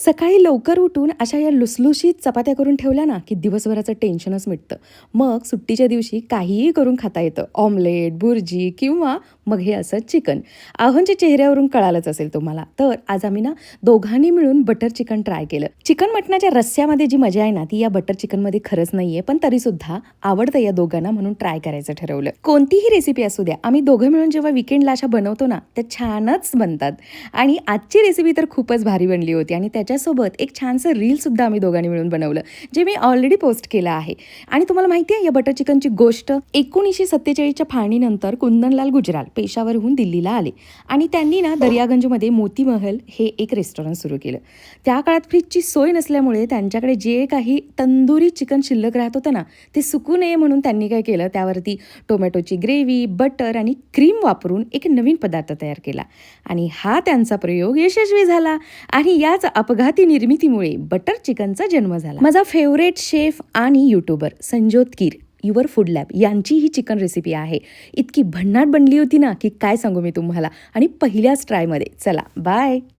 सकाळी लवकर उठून अशा या लुसलुशीत चपात्या करून ठेवल्या ना, की दिवसभराचं टेन्शनच मिटतं. मग सुट्टीच्या दिवशी काहीही करून खाता येतं. ऑमलेट, भुर्जी किंवा मग हे असं चिकन. आहोंच्या चेहऱ्यावरून कळालंच असेल तुम्हाला. तर आज आम्ही ना दोघांनी मिळून बटर चिकन ट्राय केलं. चिकन मटणाच्या रस्स्यामध्ये जी मजा आहे ना, ती या बटर चिकनमध्ये खरंच नाहीये. पण तरीसुद्धा आवडतं या दोघांना म्हणून ट्राय करायचं ठरवलं. कोणतीही रेसिपी असू द्या, आम्ही दोघं मिळून जेव्हा वीकेंडला अशा बनवतो ना, त्या छानच बनतात. आणि आजची रेसिपी तर खूपच भारी बनली होती आणि त्याच्यासोबत एक छानसं रीलसुद्धा आम्ही दोघांनी मिळून बनवलं, जे मी ऑलरेडी पोस्ट केलं आहे. आणि तुम्हाला माहिती आहे या बटर चिकनची गोष्ट 1947च्या फाळणीनंतर कुंदनलाल गुजराल पेशावरहून दिल्लीला आले आणि त्यांनी ना दर्यागंजमध्ये मोती महल हे एक रेस्टॉरंट सुरू केलं. त्या काळात फ्रीजची सोय नसल्यामुळे त्यांच्याकडे जे काही तंदुरी चिकन शिल्लक राहत होतं ना, ते सुकू नये म्हणून त्यांनी काय केलं, त्यावरती टोमॅटोची ग्रेव्ही, बटर आणि क्रीम वापरून एक नवीन पदार्थ तयार केला आणि हा त्यांचा प्रयोग यशस्वी झाला आणि याच अपघाती निर्मितीमुळे बटर चिकनचा जन्म झाला. माझा फेवरेट शेफ आणि YouTuber Sanjyot Keer Your Food Lab यांची ही चिकन रेसिपी आहे. इतकी भन्नाट बनली होती ना, की काय सांगू मी तुम्हाला. आणि पहिल्याच ट्रायमध्ये. चला बाय.